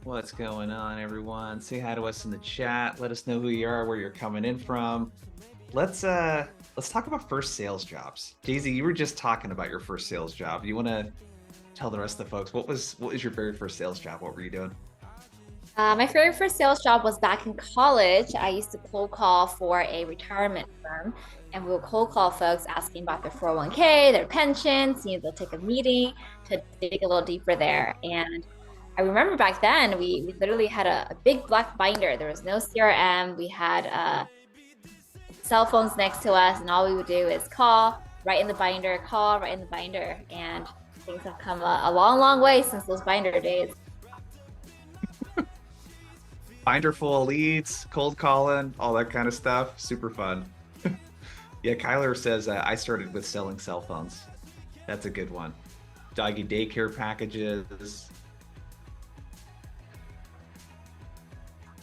What's going on, everyone? Say hi to us in the chat. Let us know who you are, where you're coming in from. Let's talk about first sales jobs. Daisy, you were just talking about your first sales job. You want to tell the rest of the folks what was your very first sales job? What were you doing? My very first sales job was back in college. I used to cold call for a retirement firm, and we would cold call folks asking about their 401k, their pensions. They'll take a meeting to dig a little deeper there. And I remember back then, we literally had a big black binder. There was no CRM. We had cell phones next to us, and all we would do is call, write in the binder, call, write in the binder. And things have come a long, long way since those binder days. Binder full of leads, cold calling, all that kind of stuff. Super fun. Yeah, Kyler says I started with selling cell phones. That's a good one. Doggy daycare packages,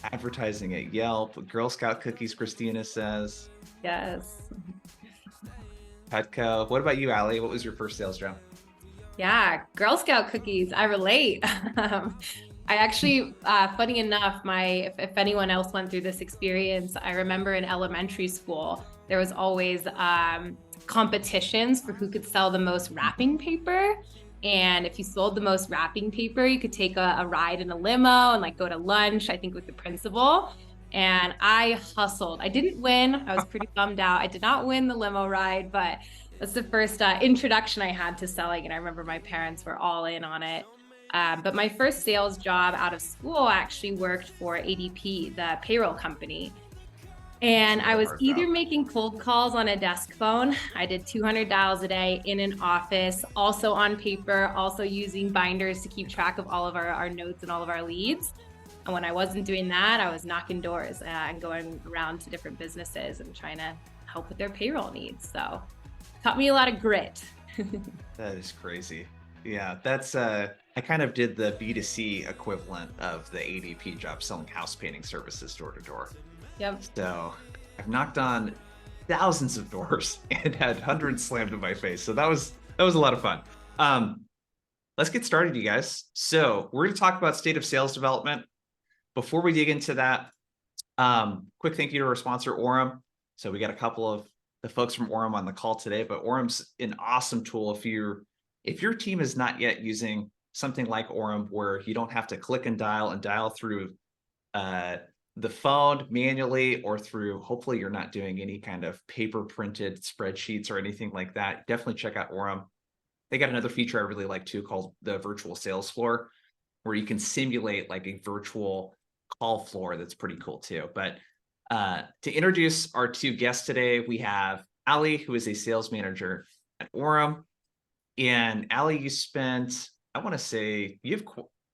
advertising at Yelp, Girl Scout cookies, Christina says. Yes. Petco. What about you, Allie? What was your first sales job? Yeah, Girl Scout cookies. I relate. I actually, funny enough, if anyone else went through this experience, I remember in elementary school, there was always competitions for who could sell the most wrapping paper. And if you sold the most wrapping paper, you could take a ride in a limo and like go to lunch, I think with the principal. And I hustled. I didn't win. I was pretty bummed out. I did not win the limo ride, but that's the first introduction I had to selling. And I remember my parents were all in on it. But my first sales job out of school actually worked for ADP, the payroll company. And I was either making cold calls on a desk phone. I did 200 dials a day in an office, also on paper, also using binders to keep track of all of our notes and all of our leads. And when I wasn't doing that, I was knocking doors and going around to different businesses and trying to help with their payroll needs. So taught me a lot of grit. That is crazy. Yeah, that's I kind of did the B2C equivalent of the ADP job, selling house painting services door to door. Yep. So I've knocked on thousands of doors and had hundreds slammed in my face. So that was a lot of fun. Let's get started, you guys. So we're going to talk about state of sales development. Before we dig into that, quick thank you to our sponsor, Orum. So we got a couple of the folks from Orum on the call today, but Orum's an awesome tool if your team is not yet using something like Orum, where you don't have to click and dial through the phone manually or through, hopefully you're not doing any kind of paper printed spreadsheets or anything like that. Definitely check out Orum. They got another feature I really like too, called the virtual sales floor, where you can simulate like a virtual call floor. That's pretty cool too. But to introduce our two guests today, we have Allie, who is a sales manager at Orum. And Allie, you spent, I want to say, you have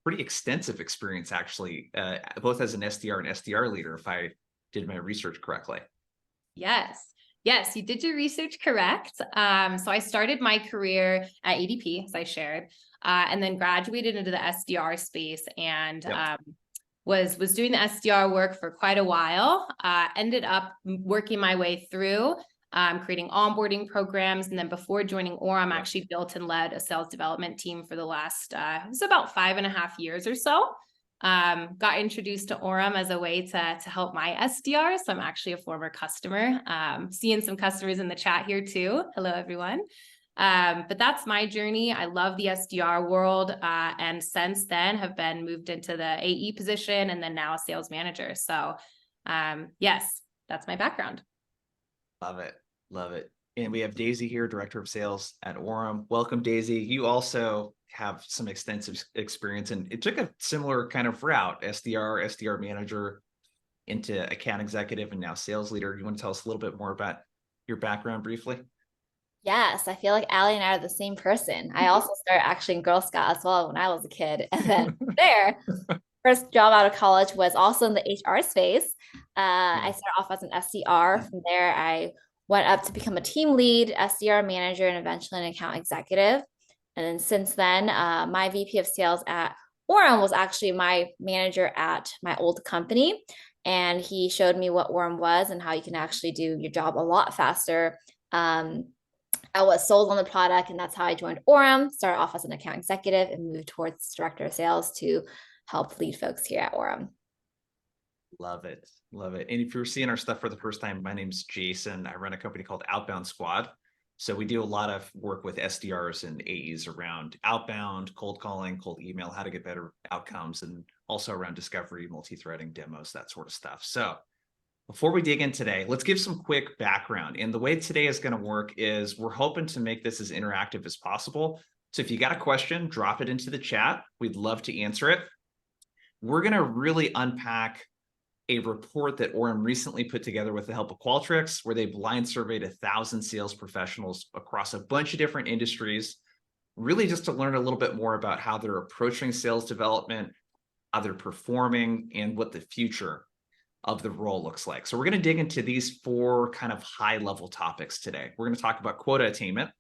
pretty extensive experience actually, both as an SDR and SDR leader, if I did my research correctly. Yes. Yes, you did your research correct. So I started my career at ADP, as I shared, and then graduated into the SDR space and was doing the SDR work for quite a while. Ended up working my way through creating onboarding programs. And then before joining Orum, I actually built and led a sales development team for the last, it was about 5.5 years or so. Got introduced to Orum as a way to help my SDR. So I'm actually a former customer, seeing some customers in the chat here too. Hello, everyone. But that's my journey. I love the SDR world. And since then have been moved into the AE position and then now a sales manager. So yes, that's my background. Love it. Love it. And we have Daisy here, Director of Sales at Orum. Welcome, Daisy. You also have some extensive experience, and it took a similar kind of route, SDR manager into account executive, and now sales leader. You want to tell us a little bit more about your background briefly? Yes, I feel like Allie and I are the same person. I also started actually in Girl Scout as well when I was a kid. And then there, first job out of college was also in the HR space. I started off as an SDR. From there, I went up to become a team lead, SDR manager, and eventually an account executive. And then since then, my VP of sales at Orum was actually my manager at my old company. And he showed me what Orum was and how you can actually do your job a lot faster. I was sold on the product, and that's how I joined Orum. Started off as an account executive and moved towards director of sales to help lead folks here at Orum. Love it. Love it. And if you're seeing our stuff for the first time, my name's Jason. I run a company called Outbound Squad. So we do a lot of work with SDRs and AEs around outbound, cold calling, cold email, how to get better outcomes, and also around discovery, multi-threading, demos, that sort of stuff. So before we dig in today, let's give some quick background. And the way today is going to work is we're hoping to make this as interactive as possible. So if you got a question, drop it into the chat. We'd love to answer it. We're going to really unpack a report that Orum recently put together with the help of Qualtrics, where they blind surveyed 1,000 sales professionals across a bunch of different industries, really just to learn a little bit more about how they're approaching sales development, how they're performing, and what the future of the role looks like. So we're going to dig into these 4 kind of high-level topics today. We're going to talk about quota attainment.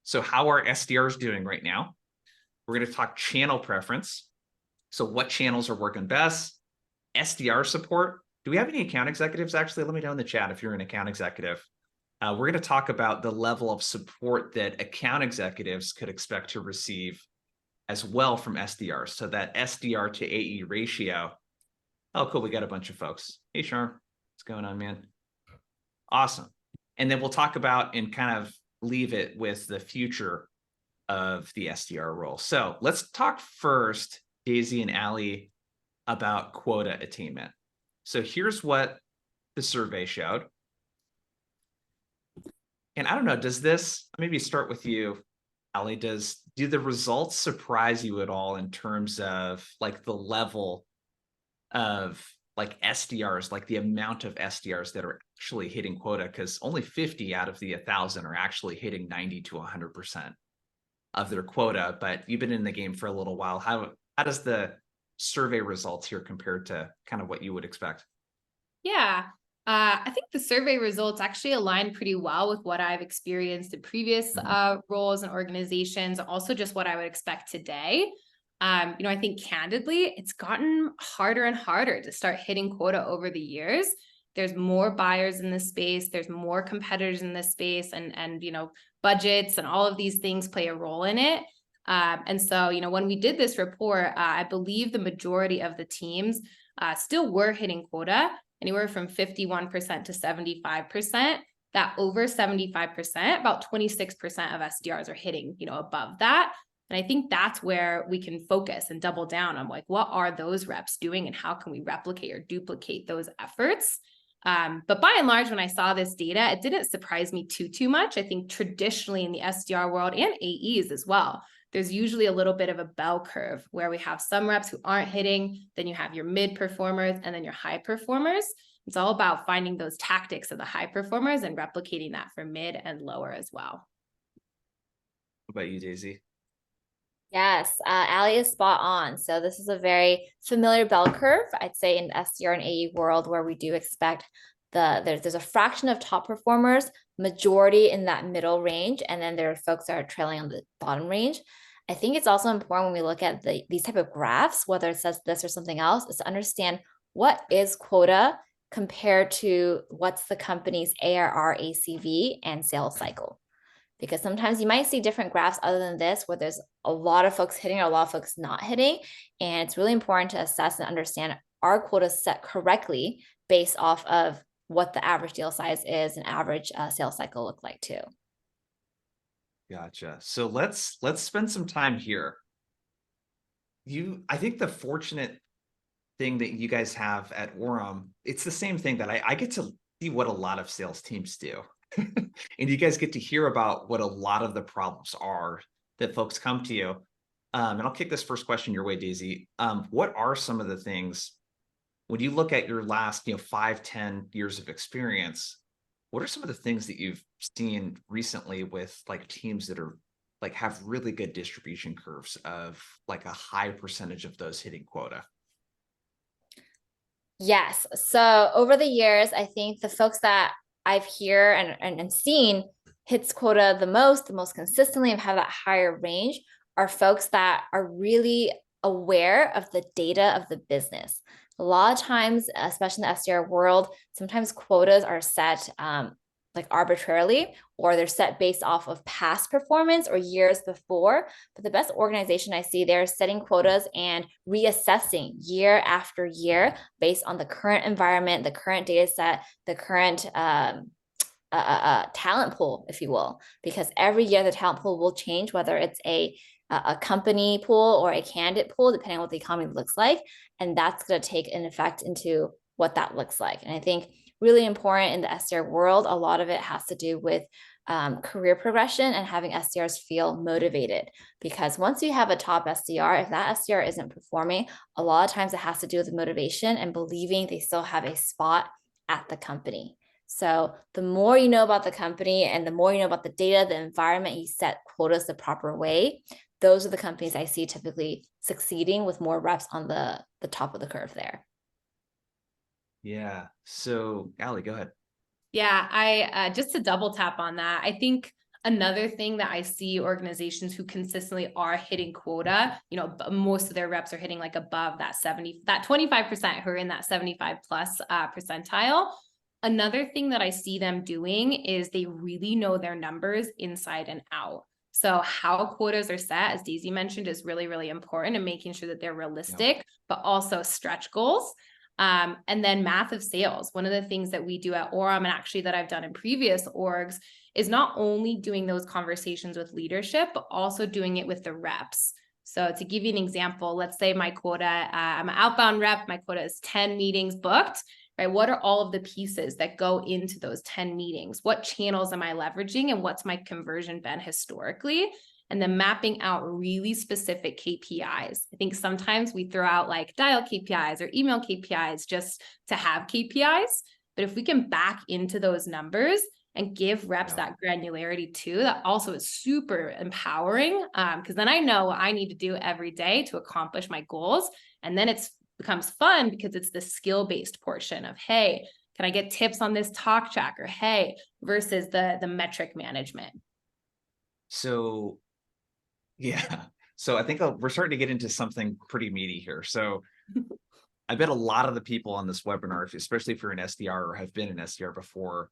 So how are SDRs doing right now? We're going to talk channel preference. So what channels are working best? SDR support. Do we have any account executives? Actually, let me know in the chat if you're an account executive. We're going to talk about the level of support that account executives could expect to receive as well from SDRs. So that SDR to AE ratio. Oh, cool. We got a bunch of folks. Hey, Sharm. What's going on, man? Awesome. And then we'll talk about and kind of leave it with the future of the SDR role. So let's talk first, Daisy and Allie, about quota attainment. So here's what the survey showed. And I don't know, does this, maybe start with you, Allie, do the results surprise you at all in terms of like the level of like SDRs, like the amount of SDRs that are actually hitting quota? Because only 50 out of the 1,000 are actually hitting 90 to 100% of their quota, but you've been in the game for a little while. How does the survey results here compared to kind of what you would expect? Yeah, I think the survey results actually align pretty well with what I've experienced in previous roles and organizations, also just what I would expect today. I think candidly, it's gotten harder and harder to start hitting quota over the years. There's more buyers in this space. There's more competitors in this space, and budgets and all of these things play a role in it. And so, when we did this report, I believe the majority of the teams still were hitting quota, anywhere from 51% to 75%. That over 75%, about 26% of SDRs are hitting, above that. And I think that's where we can focus and double down on like, what are those reps doing and how can we replicate or duplicate those efforts? But by and large, when I saw this data, it didn't surprise me too much. I think traditionally in the SDR world and AEs as well, there's usually a little bit of a bell curve where we have some reps who aren't hitting, then you have your mid performers and then your high performers. It's all about finding those tactics of the high performers and replicating that for mid and lower as well. What about you, Daisy? Yes, Allie is spot on. So this is a very familiar bell curve, I'd say, in the SDR and AE world, where we do expect there's a fraction of top performers, majority in that middle range, and then there are folks that are trailing on the bottom range. I think it's also important when we look at these type of graphs, whether it says this or something else, is to understand what is quota compared to what's the company's ARR, ACV, and sales cycle. Because sometimes you might see different graphs other than this, where there's a lot of folks hitting or a lot of folks not hitting. And it's really important to assess and understand, are quotas set correctly based off of what the average deal size is and average sales cycle look like too. Gotcha. So let's spend some time here. I think the fortunate thing that you guys have at Orum, it's the same thing that I get to see what a lot of sales teams do. And you guys get to hear about what a lot of the problems are that folks come to you. And I'll kick this first question your way, Daisy. What are some of the things, when you look at your last 5-10 years of experience, what are some of the things that you've seen recently with like teams that are like have really good distribution curves of like a high percentage of those hitting quota? Yes. So over the years, I think the folks that I've heard and seen hits quota the most consistently, and have that higher range are folks that are really aware of the data of the business. A lot of times, especially in the SDR world, sometimes quotas are set like arbitrarily, or they're set based off of past performance or years before. But the best organization I see there is setting quotas and reassessing year after year based on the current environment, the current data set, the current talent pool, if you will, because every year the talent pool will change, whether it's a company pool or a candidate pool, depending on what the economy looks like. And that's going to take an effect into what that looks like. And I think really important in the SDR world, a lot of it has to do with career progression and having SDRs feel motivated. Because once you have a top SDR, if that SDR isn't performing, a lot of times it has to do with motivation and believing they still have a spot at the company. So the more you know about the company and the more you know about the data, the environment, you set quotas the proper way, those are the companies I see typically succeeding with more reps on the top of the curve there. Yeah. So Allie, go ahead. Yeah, I just to double tap on that, I think another thing that I see organizations who consistently are hitting quota, most of their reps are hitting like above that 25% who are in that 75 plus percentile. Another thing that I see them doing is they really know their numbers inside and out. So how quotas are set, as Daisy mentioned, is really, really important, and making sure that they're realistic, but also stretch goals. And then math of sales. One of the things that we do at Orum, and actually that I've done in previous orgs, is not only doing those conversations with leadership, but also doing it with the reps. So to give you an example, let's say my quota, I'm an outbound rep, my quota is 10 meetings booked, right? What are all of the pieces that go into those 10 meetings? What channels am I leveraging, and what's my conversion been historically? And then mapping out really specific KPIs. I think sometimes we throw out like dial KPIs or email KPIs just to have KPIs. But if we can back into those numbers and give reps that granularity too, that also is super empowering, because then I know what I need to do every day to accomplish my goals. And then it becomes fun because it's the skill-based portion of, hey, can I get tips on this talk track? Or hey, versus the metric management. So yeah. So I think we're starting to get into something pretty meaty here. So I bet a lot of the people on this webinar, especially if you're an SDR or have been an SDR before,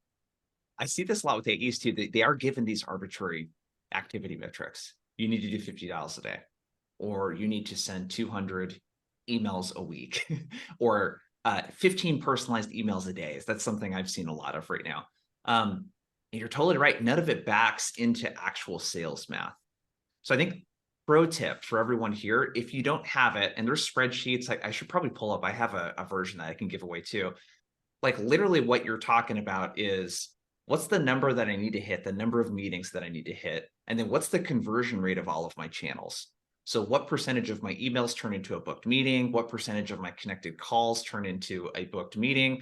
I see this a lot with AEs too. They are given these arbitrary activity metrics. You need to do 50 dials a day, or you need to send 200 emails a week, or 15 personalized emails a day. That's something I've seen a lot of right now. And you're totally right. None of it backs into actual sales math. So I think pro tip for everyone here, if you don't have it, and there's spreadsheets, I should probably pull up, I have a version that I can give away too. Like literally what you're talking about is, what's the number that I need to hit, the number of meetings that I need to hit, and then what's the conversion rate of all of my channels? So what percentage of my emails turn into a booked meeting? What percentage of my connected calls turn into a booked meeting?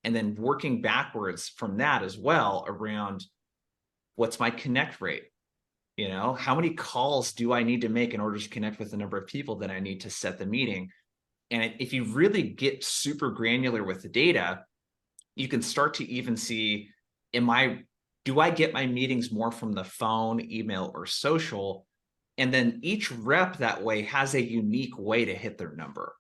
And then working backwards from that as well around, what's my connect rate? How many calls do I need to make in order to connect with the number of people that I need to set the meeting? And if you really get super granular with the data, you can start to even see, do I get my meetings more from the phone, email, or social? And then each rep that way has a unique way to hit their number.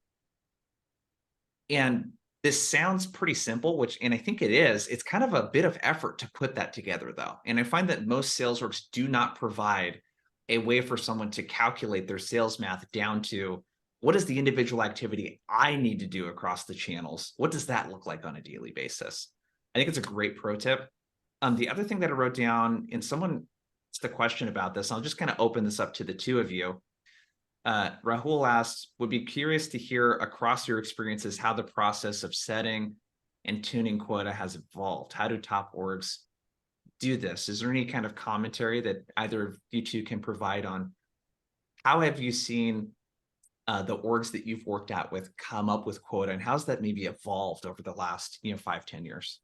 And this sounds pretty simple, and I think it is. It's kind of a bit of effort to put that together, though. And I find that most sales orgs do not provide a way for someone to calculate their sales math down to, what is the individual activity I need to do across the channels? What does that look like on a daily basis? I think it's a great pro tip. The other thing that I wrote down, and someone asked the question about this, I'll just kind of open this up to the two of you. Rahul asked, would be curious to hear across your experiences how the process of setting and tuning quota has evolved. How do top orgs do this? Is there any kind of commentary that either of you two can provide on how have you seen the orgs that you've worked out with come up with quota, and how's that maybe evolved over the last 5-10 years?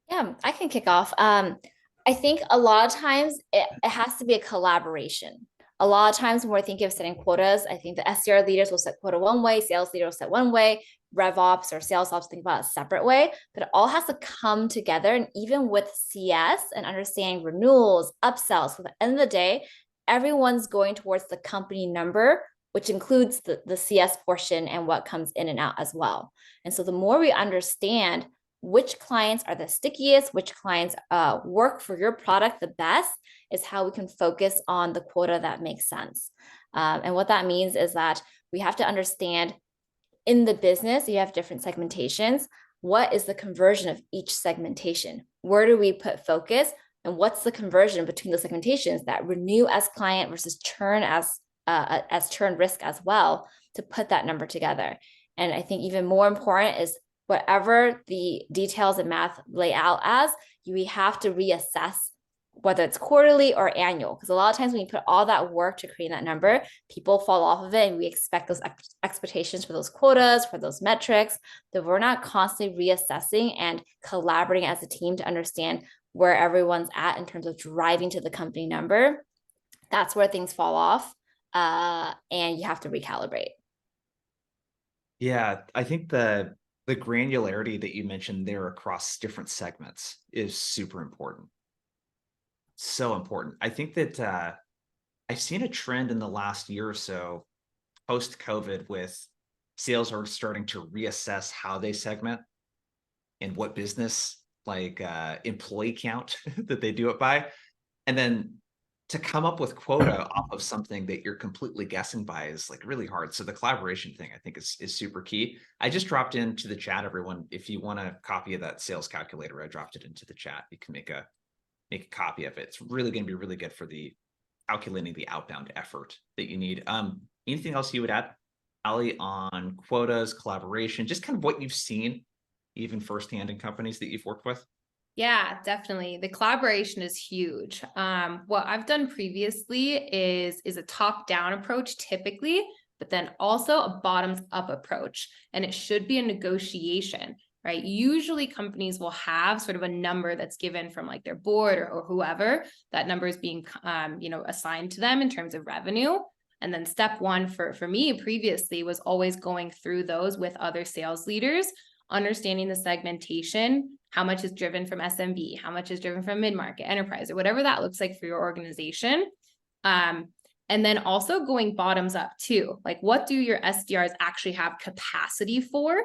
Yeah, I can kick off. I think a lot of times it has to be a collaboration. A lot of times when we're thinking of setting quotas, I think the SDR leaders will set quota one way, sales leaders will set one way, rev ops or sales ops think about a separate way, but it all has to come together. And even with CS and understanding renewals, upsells, so at the end of the day, everyone's going towards the company number, which includes the CS portion and what comes in and out as well. And so the more we understand which clients are the stickiest, which clients work for your product the best, is how we can focus on the quota that makes sense. And what that means is that we have to understand in the business, you have different segmentations. What is the conversion of each segmentation? Where do we put focus? And what's the conversion between the segmentations that renew as client versus churn as churn risk as well, to put that number together? And I think even more important is whatever the details and math lay out as, we have to reassess whether it's quarterly or annual. Because a lot of times when you put all that work to create that number, people fall off of it, and we expect those expectations for those quotas, for those metrics, that we're not constantly reassessing and collaborating as a team to understand where everyone's at in terms of driving to the company number. That's where things fall off, and you have to recalibrate. Yeah, I think the granularity that you mentioned there across different segments is super important. So important. I think that I've seen a trend in the last year or so, post-COVID, with sales are starting to reassess how they segment and what business, like employee count that they do it by. And then to come up with quota off of something that you're completely guessing by is like really hard. So the collaboration thing, I think, is super key. I just dropped into the chat, everyone. If you want a copy of that sales calculator, I dropped it into the chat. You can make a copy of it. It's really going to be really good for the calculating the outbound effort that you need. Anything else you would add, Allie, on quotas, collaboration, just kind of what you've seen, even firsthand in companies that you've worked with? Yeah, definitely. The collaboration is huge. What I've done previously is a top-down approach typically, but then also a bottoms-up approach. And it should be a negotiation, right? Usually companies will have sort of a number that's given from like their board or whoever. That number is being assigned to them in terms of revenue. And then step one for me previously was always going through those with other sales leaders, understanding the segmentation, how much is driven from SMB, how much is driven from mid-market, enterprise, or whatever that looks like for your organization. And then also going bottoms up too. Like, what do your SDRs actually have capacity for?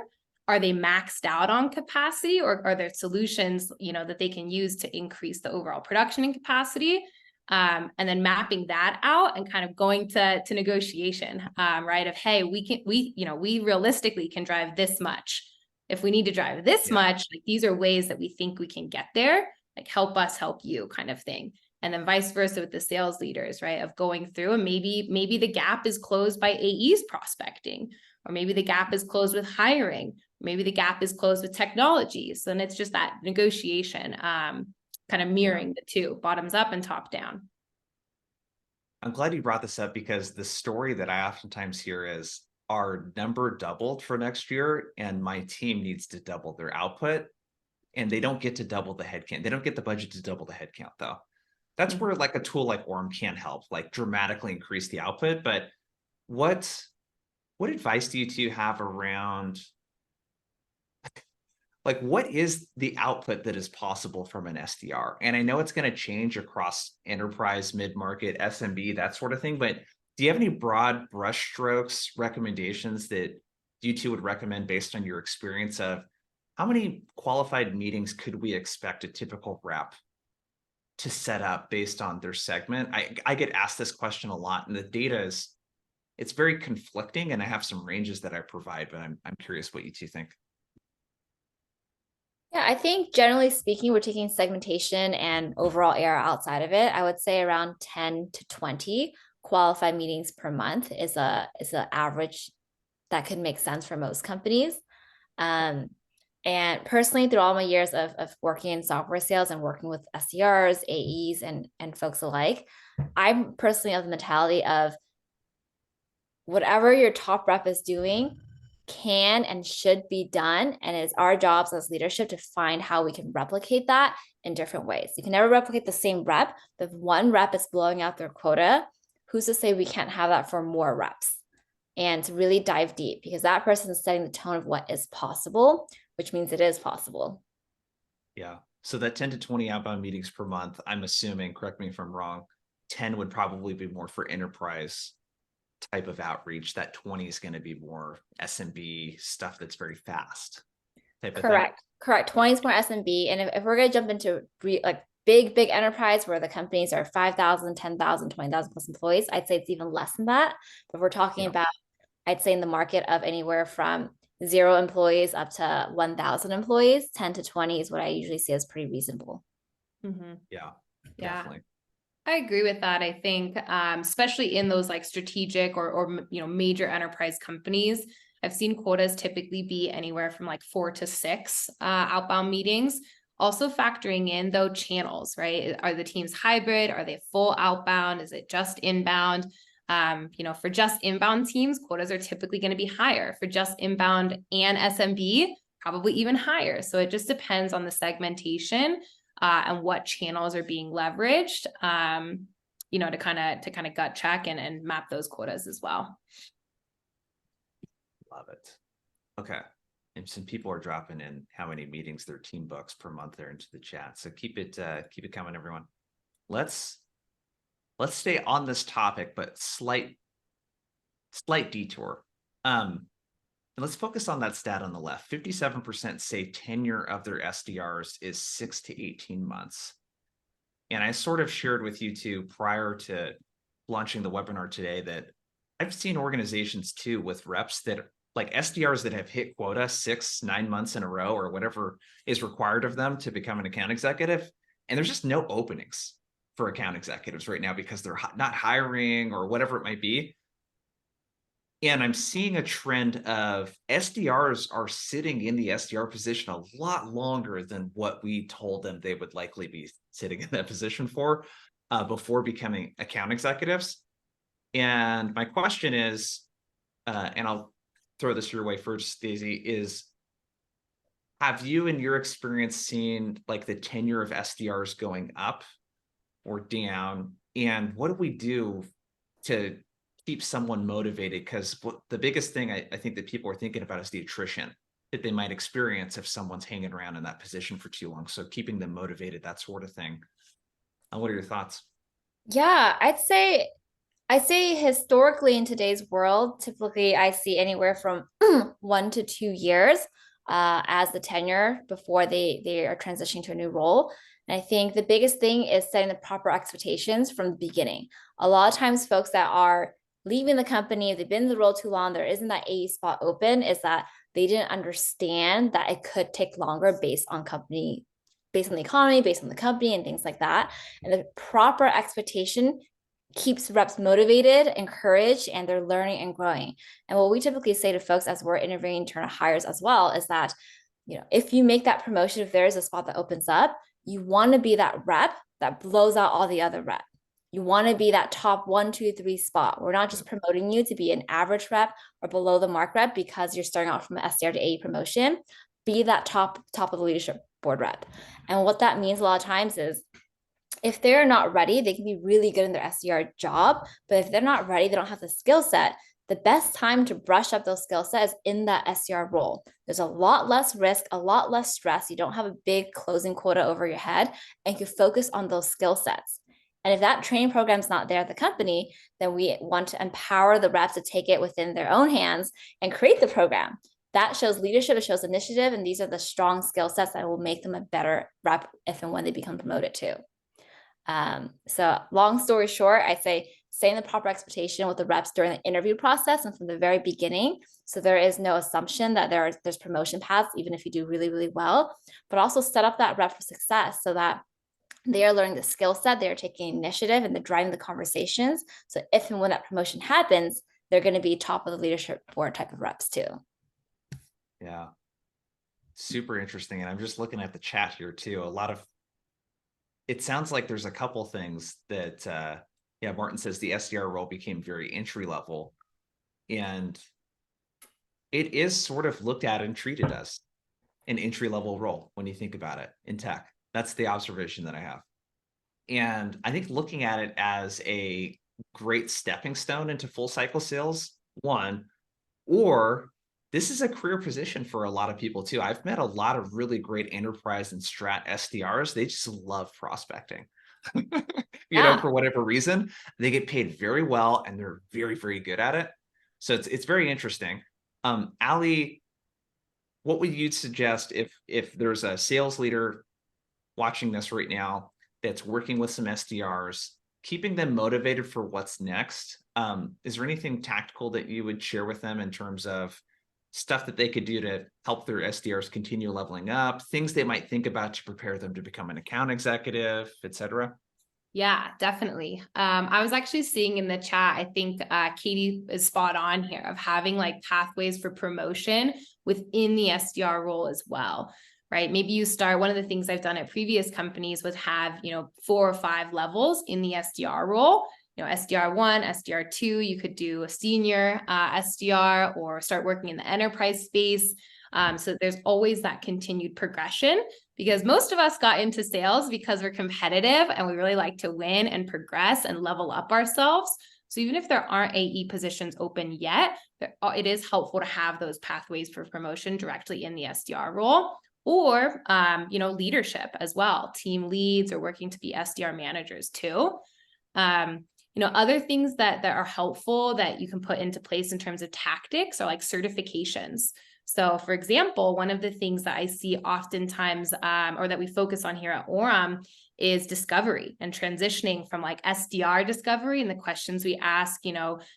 Are they maxed out on capacity, or are there solutions, that they can use to increase the overall production and capacity? And then mapping that out and kind of going to negotiation, right? Of, hey, we realistically can drive this much. If we need to drive this much, like, these are ways that we think we can get there, like, help us help you kind of thing. And then vice versa with the sales leaders, right? Of going through, and maybe the gap is closed by AEs prospecting, or maybe the gap is closed with hiring, maybe the gap is closed with technologies. And it's just that negotiation, kind of mirroring the two, bottoms up and top down. I'm glad you brought this up, because the story that I oftentimes hear is, our number doubled for next year and my team needs to double their output, and they don't get to double the headcount. They don't get the budget to double the headcount though. That's where like a tool like Orum can help, like dramatically increase the output. But what advice do you two have around, like, what is the output that is possible from an SDR? And I know it's going to change across enterprise, mid-market, SMB, that sort of thing, but do you have any broad brushstrokes recommendations that you two would recommend based on your experience of how many qualified meetings could we expect a typical rep to set up based on their segment? I get asked this question a lot, and the data it's very conflicting, and I have some ranges that I provide, but I'm curious what you two think. Yeah, I think generally speaking, we're taking segmentation and overall ARR outside of it. I would say around 10 to 20 qualified meetings per month is a average that could make sense for most companies. And personally, through all my years of working in software sales and working with SDRs, AEs, and folks alike, I'm personally of the mentality of whatever your top rep is doing can and should be done. And it's our jobs as leadership to find how we can replicate that in different ways. You can never replicate the same rep. If one rep is blowing out their quota, who's to say we can't have that for more reps? And to really dive deep, because that person is setting the tone of what is possible, which means it is possible. Yeah. So that 10 to 20 outbound meetings per month, I'm assuming, correct me if I'm wrong, 10 would probably be more for enterprise type of outreach. That 20 is going to be more SMB stuff that's very fast. type of thing? Correct. 20 is more SMB. And if we're going to jump into like big enterprise where the companies are 5,000, 10,000, 20,000 plus employees, I'd say it's even less than that. But we're talking about, I'd say in the market of anywhere from 0 employees up to 1,000 employees, 10 to 20 is what I usually see as pretty reasonable. Yeah, Yeah. definitely. I agree with that. I think, especially in those like strategic or major enterprise companies, I've seen quotas typically be anywhere from like 4 to 6 outbound meetings. Also factoring in though channels, right? Are the teams hybrid? Are they full outbound? Is it just inbound? For just inbound teams, quotas are typically going to be higher. For just inbound and SMB, probably even higher. So it just depends on the segmentation and what channels are being leveraged, to kind of gut check and map those quotas as well. Love it. Okay. And some people are dropping in how many meetings their team books per month there into the chat. So keep it coming, everyone. Let's stay on this topic, but slight detour. And let's focus on that stat on the left. 57% say tenure of their SDRs is 6 to 18 months. And I sort of shared with you too prior to launching the webinar today that I've seen organizations too with reps that like SDRs that have hit quota 6-9 months in a row or whatever is required of them to become an account executive. And there's just no openings for account executives right now because they're not hiring or whatever it might be. And I'm seeing a trend of SDRs are sitting in the SDR position a lot longer than what we told them they would likely be sitting in that position for before becoming account executives. And my question is, and I'll throw this your way first, Daisy, is have you in your experience seen like the tenure of SDRs going up or down? And what do we do to keep someone motivated? Because the biggest thing I think that people are thinking about is the attrition that they might experience if someone's hanging around in that position for too long. So keeping them motivated, that sort of thing. What are your thoughts? Yeah, I'd say historically in today's world, typically I see anywhere from 1 to 2 years as the tenure before they are transitioning to a new role. And I think the biggest thing is setting the proper expectations from the beginning. A lot of times folks that are leaving the company, if they've been in the role too long, there isn't that AE spot open, is that they didn't understand that it could take longer based on the economy, based on the company and things like that. And the proper expectation keeps reps motivated, encouraged, and they're learning and growing. And what we typically say to folks as we're interviewing internal hires as well is that, if you make that promotion, if there is a spot that opens up, you want to be that rep that blows out all the other reps. You want to be that top 1, 2, 3 spot. We're not just promoting you to be an average rep or below the mark rep because you're starting out from an SDR to AE promotion. Be that top of the leadership board rep. And what that means a lot of times is if they're not ready, they can be really good in their SDR job, but if they're not ready, they don't have the skill set. The best time to brush up those skill sets is in that SDR role. There's a lot less risk, a lot less stress. You don't have a big closing quota over your head, and you focus on those skill sets. And if that training program is not there at the company, then we want to empower the reps to take it within their own hands and create the program. That shows leadership, it shows initiative, and these are the strong skill sets that will make them a better rep if and when they become promoted too. So long story short, I say setting the proper expectation with the reps during the interview process and from the very beginning. So there is no assumption that there's promotion paths, even if you do really, really well, but also set up that rep for success so that they are learning the skill set, they're taking initiative, and they're driving the conversations. So if and when that promotion happens, they're going to be top of the leadership board type of reps too. Yeah. Super interesting. And I'm just looking at the chat here too. It sounds like there's a couple things that, Martin says the SDR role became very entry level, and it is sort of looked at and treated as an entry level role when you think about it in tech. That's the observation that I have. And I think looking at it as a great stepping stone into full cycle sales, one, or this is a career position for a lot of people too. I've met a lot of really great enterprise and strat SDRs. They just love prospecting, for whatever reason. They get paid very well and they're very, very good at it. So it's very interesting. Allie, what would you suggest if there's a sales leader watching this right now that's working with some SDRs, keeping them motivated for what's next? Is there anything tactical that you would share with them in terms of stuff that they could do to help their SDRs continue leveling up, things they might think about to prepare them to become an account executive, et cetera? Yeah, definitely. I was actually seeing in the chat, I think Katie is spot on here of having like pathways for promotion within the SDR role as well, right? Maybe you start, one of the things I've done at previous companies was have, 4 or 5 levels in the SDR role. SDR 1, SDR 2, you could do a senior SDR or start working in the enterprise space. So there's always that continued progression, because most of us got into sales because we're competitive and we really like to win and progress and level up ourselves. So even if there aren't AE positions open yet, it is helpful to have those pathways for promotion directly in the SDR role, or leadership as well, team leads or working to be SDR managers too. Other things that are helpful that you can put into place in terms of tactics are like certifications. So for example, one of the things that I see oftentimes, or that we focus on here at Orum, is discovery and transitioning from like SDR discovery and the questions we ask,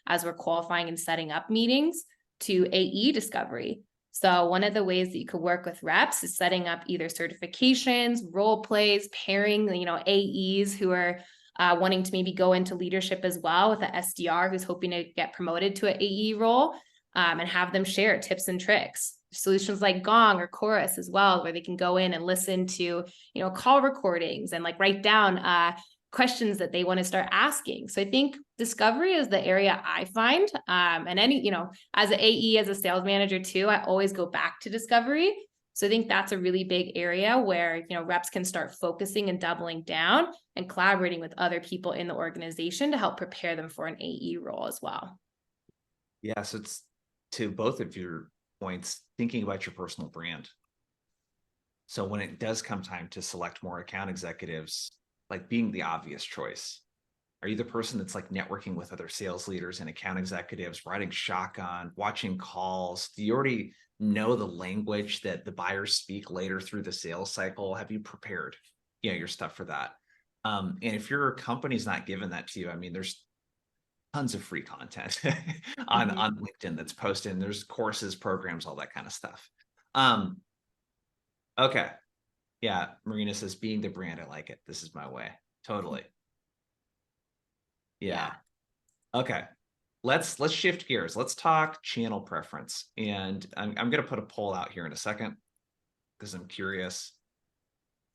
as we're qualifying and setting up meetings, to AE discovery. So one of the ways that you could work with reps is setting up either certifications, role plays, pairing, AEs who are wanting to maybe go into leadership as well with an SDR who's hoping to get promoted to an AE role, and have them share tips and tricks. Solutions like Gong or Chorus as well, where they can go in and listen to, call recordings and like write down questions that they want to start asking. So I think discovery is the area I find, and as an AE, as a sales manager too, I always go back to discovery. So I think that's a really big area where, reps can start focusing and doubling down and collaborating with other people in the organization to help prepare them for an AE role as well. Yeah, so it's to both of your points, thinking about your personal brand. So when it does come time to select more account executives, like being the obvious choice, are you the person that's like networking with other sales leaders and account executives, riding shotgun, watching calls? Do you already know the language that the buyers speak later through the sales cycle? Have you prepared, your stuff for that? And if your company's not giving that to you, I mean, there's tons of free content on LinkedIn that's posted. And there's courses, programs, all that kind of stuff. Okay. Yeah. Marina says, being the brand, I like it. This is my way. Totally. Yeah. Okay. Let's shift gears. Let's talk channel preference. And I'm going to put a poll out here in a second because I'm curious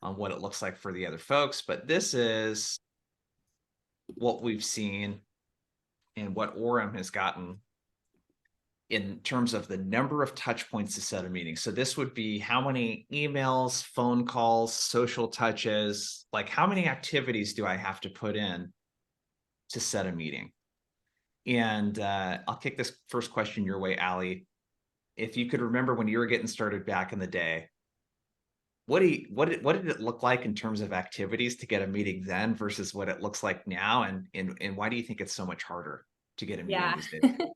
on what it looks like for the other folks. But this is what we've seen and what Orum has gotten in terms of the number of touch points to set a meeting. So this would be how many emails, phone calls, social touches, like how many activities do I have to put in to set a meeting? And I'll kick this first question your way, Allie. If you could remember when you were getting started back in the day, what did it look like in terms of activities to get a meeting then versus what it looks like now? And why do you think it's so much harder to get a meeting these days?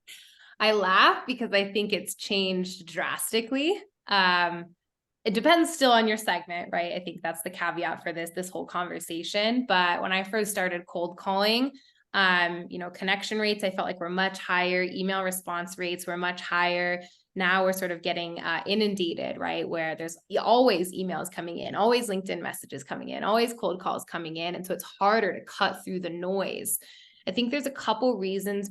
I laugh because I think it's changed drastically. It depends still on your segment, right? I think that's the caveat for this whole conversation. But when I first started cold calling, connection rates, I felt like were much higher. Email response rates were much higher. Now we're sort of getting inundated, right? Where there's always emails coming in, always LinkedIn messages coming in, always cold calls coming in. And so it's harder to cut through the noise. I think there's a couple reasons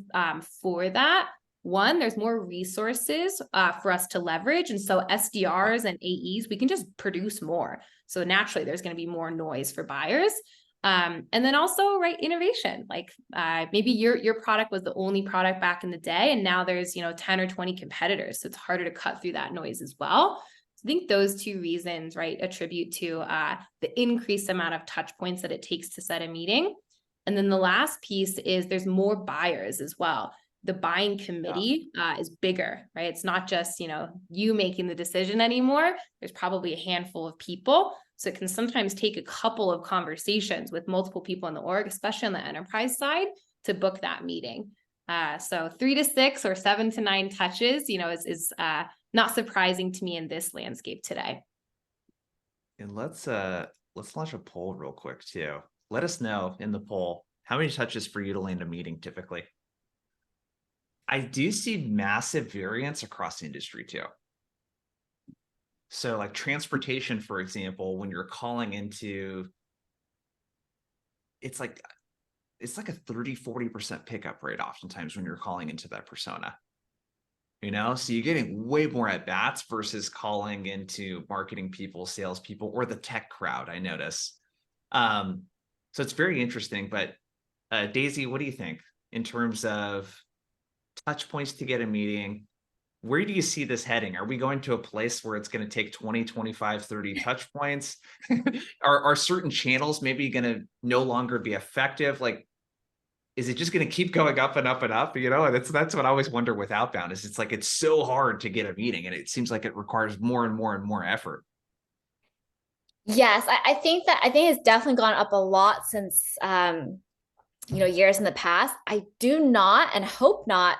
for that. One, there's more resources for us to leverage. And so SDRs and AEs, we can just produce more. So naturally, there's going to be more noise for buyers. And then also, right, innovation, like maybe your product was the only product back in the day, and now there's, 10 or 20 competitors. So it's harder to cut through that noise as well. So I think those two reasons, right, attribute to the increased amount of touch points that it takes to set a meeting. And then the last piece is there's more buyers as well. The buying committee is bigger, right? It's not just, you making the decision anymore. There's probably a handful of people. So it can sometimes take a couple of conversations with multiple people in the org, especially on the enterprise side, to book that meeting. So 3 to 6 or 7 to 9 touches, is not surprising to me in this landscape today. And let's launch a poll real quick too. Let us know in the poll how many touches for you to land a meeting typically. I do see massive variance across industry too. So like transportation, for example, when you're calling into, it's like a 30-40% pickup rate oftentimes when you're calling into that persona. So you're getting way more at bats versus calling into marketing people, salespeople, or the tech crowd, I notice. So it's very interesting. But Daisy, what do you think in terms of touch points to get a meeting? Where do you see this heading? Are we going to a place where it's going to take 20, 25, 30 touch points? Are certain channels maybe going to no longer be effective? Like, is it just going to keep going up and up and up? And that's what I always wonder with outbound is it's so hard to get a meeting and it seems like it requires more and more and more effort. Yes, I think it's definitely gone up a lot since years in the past. I do not and hope not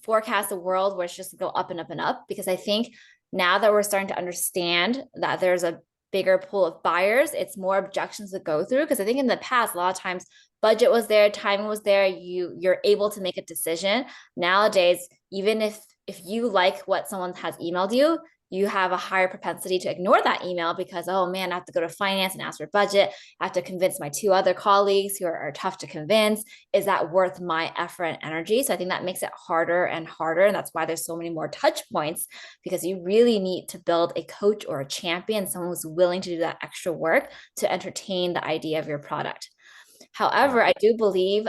forecast a world where it's just go up and up and up, because I think now that we're starting to understand that there's a bigger pool of buyers, it's more objections to go through. Because I think in the past, a lot of times budget was there, timing was there, you're able to make a decision. Nowadays, even if you like what someone has emailed you, you have a higher propensity to ignore that email because, oh man, I have to go to finance and ask for budget. I have to convince my 2 other colleagues who are tough to convince. Is that worth my effort and energy? So I think that makes it harder and harder. And that's why there's so many more touch points, because you really need to build a coach or a champion, someone who's willing to do that extra work to entertain the idea of your product. However, I do believe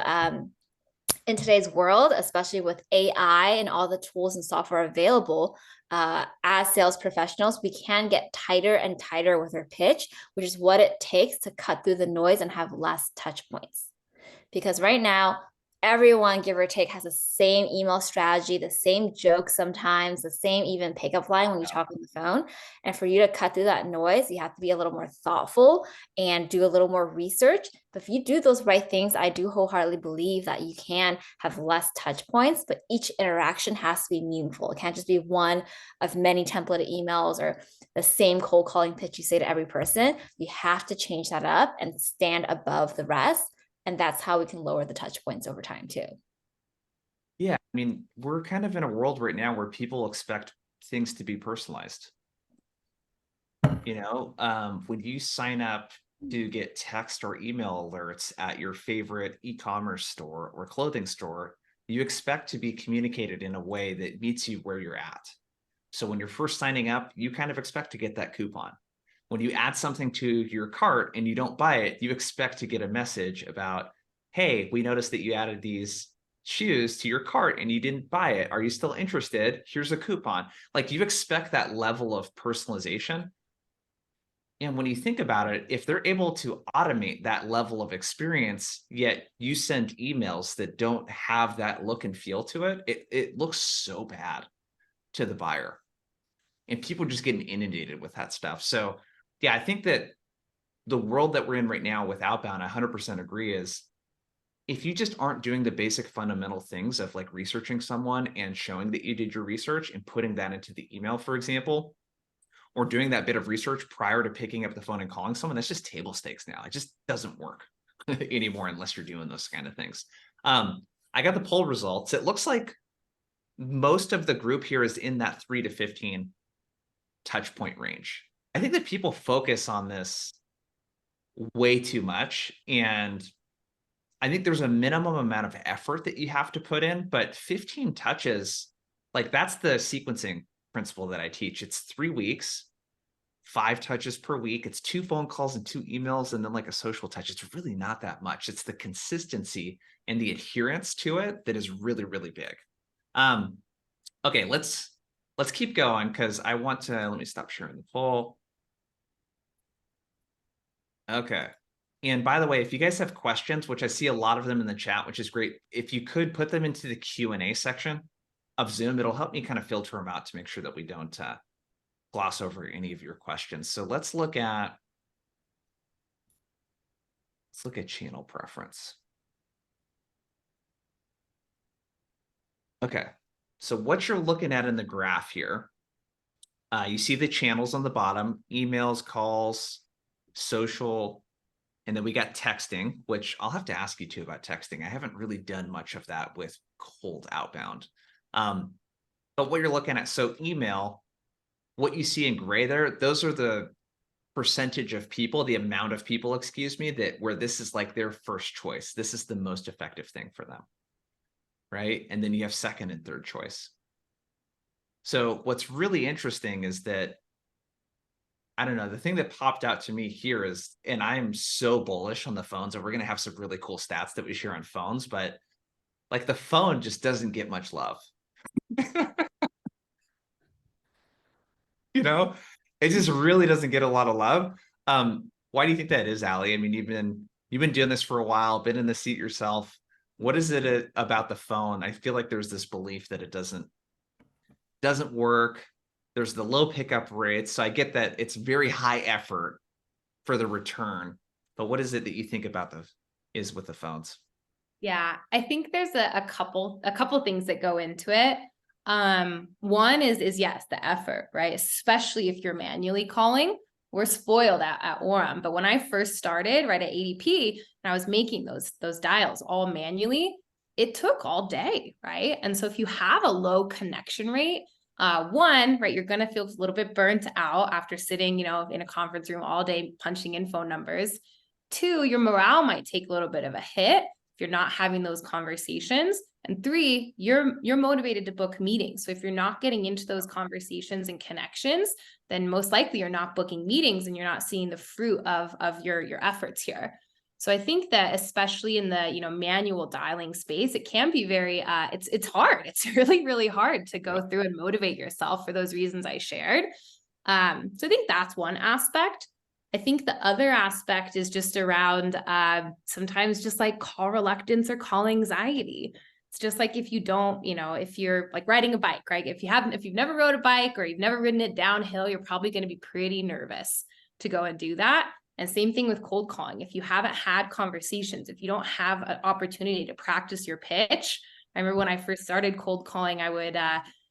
in today's world, especially with AI and all the tools and software available, as sales professionals, we can get tighter and tighter with our pitch, which is what it takes to cut through the noise and have less touch points. Because right now, everyone, give or take, has the same email strategy, the same jokes sometimes, the same even pickup line when you talk on the phone. And for you to cut through that noise, you have to be a little more thoughtful and do a little more research. But if you do those right things, I do wholeheartedly believe that you can have less touch points, but each interaction has to be meaningful. It can't just be one of many templated emails or the same cold calling pitch you say to every person. You have to change that up and stand above the rest. And that's how we can lower the touch points over time too. Yeah, I mean, we're kind of in a world right now where people expect things to be personalized. When you sign up to get text or email alerts at your favorite e-commerce store or clothing store, you expect to be communicated in a way that meets you where you're at. So when you're first signing up, you kind of expect to get that coupon. When you add something to your cart and you don't buy it, you expect to get a message about, hey, we noticed that you added these shoes to your cart and you didn't buy it. Are you still interested? Here's a coupon. Like, you expect that level of personalization. And when you think about it, if they're able to automate that level of experience, yet you send emails that don't have that look and feel to it, it looks so bad to the buyer. And people just getting inundated with that stuff. So yeah, I think that the world that we're in right now with outbound, I 100% agree, is if you just aren't doing the basic fundamental things of like researching someone and showing that you did your research and putting that into the email, for example, or doing that bit of research prior to picking up the phone and calling someone, that's just table stakes now. It just doesn't work anymore unless you're doing those kind of things. I got the poll results. It looks like most of the group here is in that 3 to 15 touch point range. I think that people focus on this way too much. And I think there's a minimum amount of effort that you have to put in, but 15 touches, like that's the sequencing principle that I teach. It's 3 weeks, 5 touches per week. It's 2 phone calls and 2 emails, and then like a social touch. It's really not that much. It's the consistency and the adherence to it that is really, really big. Okay, let's keep going because I want to, let me stop sharing the poll. Okay. And by the way, if you guys have questions, which I see a lot of them in the chat, which is great, if you could put them into the Q&A section of Zoom, it'll help me kind of filter them out to make sure that we don't gloss over any of your questions. So let's look at channel preference. Okay. So what you're looking at in the graph here, you see the channels on the bottom, emails, calls, social, and then we got texting, which I'll have to ask you too about texting. I haven't really done much of that with cold outbound. But what you're looking at, so email, what you see in gray there, those are the percentage of people, the amount of people, excuse me, that where this is like their first choice. This is the most effective thing for them, right? And then you have second and third choice. So what's really interesting is that, I don't know, the thing that popped out to me here is, and I'm so bullish on the phones, and we're going to have some really cool stats that we share on phones, but like the phone just doesn't get much love. You know, it just really doesn't get a lot of love. Why do you think that is, Allie? I mean, you've been doing this for a while, been in the seat yourself. What is it about the phone? I feel like there's this belief that it doesn't work. There's the low pickup rates. So I get that it's very high effort for the return. But what is it that you think about is with the phones? Yeah, I think there's a couple things that go into it. One is yes, the effort, right? Especially if you're manually calling. We're spoiled at Orum, but when I first started, right, at ADP, and I was making those dials all manually, it took all day, right? And so if you have a low connection rate, one, right, you're gonna feel a little bit burnt out after sitting, in a conference room all day punching in phone numbers. Two, your morale might take a little bit of a hit if you're not having those conversations. And three, you're motivated to book meetings. So if you're not getting into those conversations and connections, then most likely you're not booking meetings and you're not seeing the fruit of your efforts here. So I think that especially in the manual dialing space, it can be very it's hard. It's really, really hard to go through and motivate yourself for those reasons I shared. So I think that's one aspect. I think the other aspect is just around sometimes just like call reluctance or call anxiety. It's just like if you don't, if you're like riding a bike, right? If you've never rode a bike or you've never ridden it downhill, you're probably going to be pretty nervous to go and do that. And same thing with cold calling. If you haven't had conversations, if you don't have an opportunity to practice your pitch. I remember when I first started cold calling, I would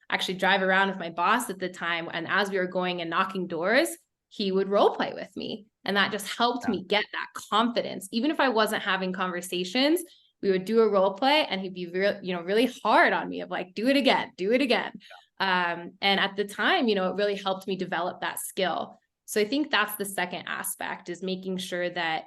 actually drive around with my boss at the time. And as we were going and knocking doors, he would role play with me. And that just helped me get that confidence. Even if I wasn't having conversations, we would do a role play and he'd be really hard on me of like, do it again. And at the time, it really helped me develop that skill. So I think that's the second aspect, is making sure that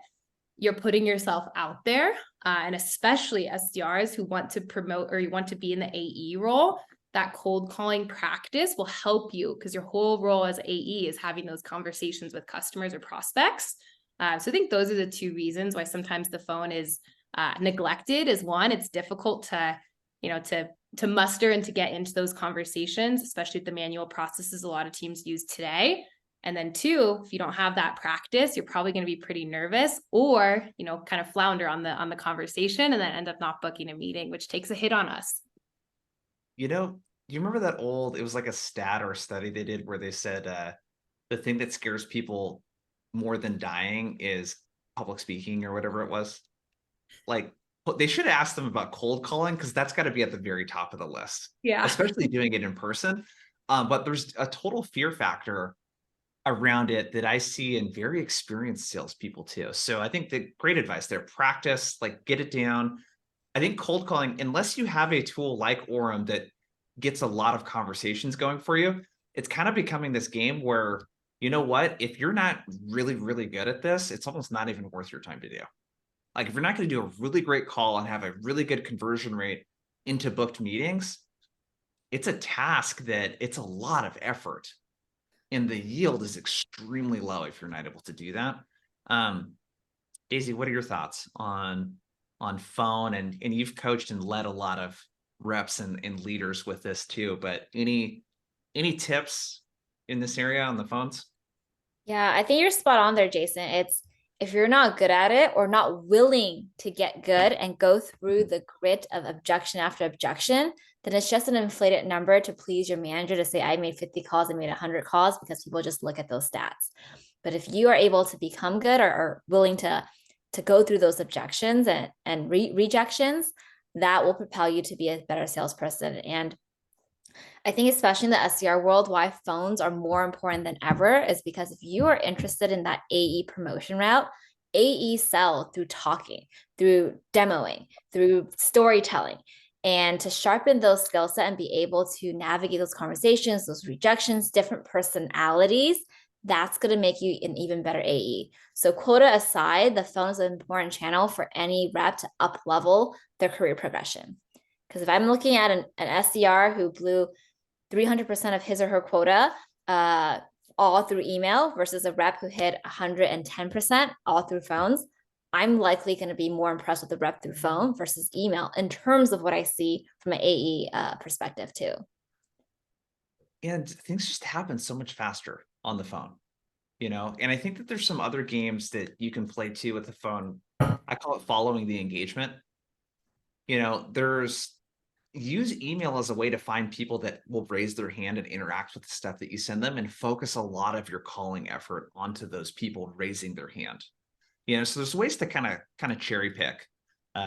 you're putting yourself out there. And especially SDRs who want to promote or you want to be in the AE role, that cold calling practice will help you, because your whole role as AE is having those conversations with customers or prospects. So I think those are the two reasons why sometimes the phone is neglected. Is one, it's difficult to muster and to get into those conversations, especially with the manual processes a lot of teams use today. And then two, if you don't have that practice, you're probably going to be pretty nervous or, kind of flounder on the conversation and then end up not booking a meeting, which takes a hit on us. Do you remember that it was like a stat or a study they did where they said the thing that scares people more than dying is public speaking or whatever it was? Like, they should have asked them about cold calling, because that's got to be at the very top of the list. Yeah. Especially doing it in person. But there's a total fear factor around it that I see in very experienced salespeople too. So I think the great advice there, practice, like get it down. I think cold calling, unless you have a tool like Orum that gets a lot of conversations going for you, it's kind of becoming this game where, you know what, if you're not really, really good at this, it's almost not even worth your time to do. Like if you're not going to do a really great call and have a really good conversion rate into booked meetings, it's a task that it's a lot of effort. And the yield is extremely low if you're not able to do that. Daisy, what are your thoughts on phone? And you've coached and led a lot of reps and leaders with this too, but any tips in this area on the phones? Yeah, I think you're spot on there, Jason. It's if you're not good at it or not willing to get good and go through the grit of objection after objection, then it's just an inflated number to please your manager to say, I made 50 calls, I made 100 calls, because people just look at those stats. But if you are able to become good or willing to go through those objections and rejections, that will propel you to be a better salesperson. And I think especially in the SDR world, why phones are more important than ever is because if you are interested in that AE promotion route, AE sell through talking, through demoing, through storytelling. And to sharpen those skill set and be able to navigate those conversations, those rejections, different personalities, that's going to make you an even better AE. So quota aside, the phone is an important channel for any rep to up level their career progression. Because if I'm looking at an SDR who blew 300% of his or her quota all through email versus a rep who hit 110% all through phones, I'm likely going to be more impressed with the rep through phone versus email in terms of what I see from an AE perspective too. And things just happen so much faster on the phone, and I think that there's some other games that you can play too with the phone. I call it following the engagement. There's use email as a way to find people that will raise their hand and interact with the stuff that you send them, and focus a lot of your calling effort onto those people raising their hand. So there's ways to kind of cherry pick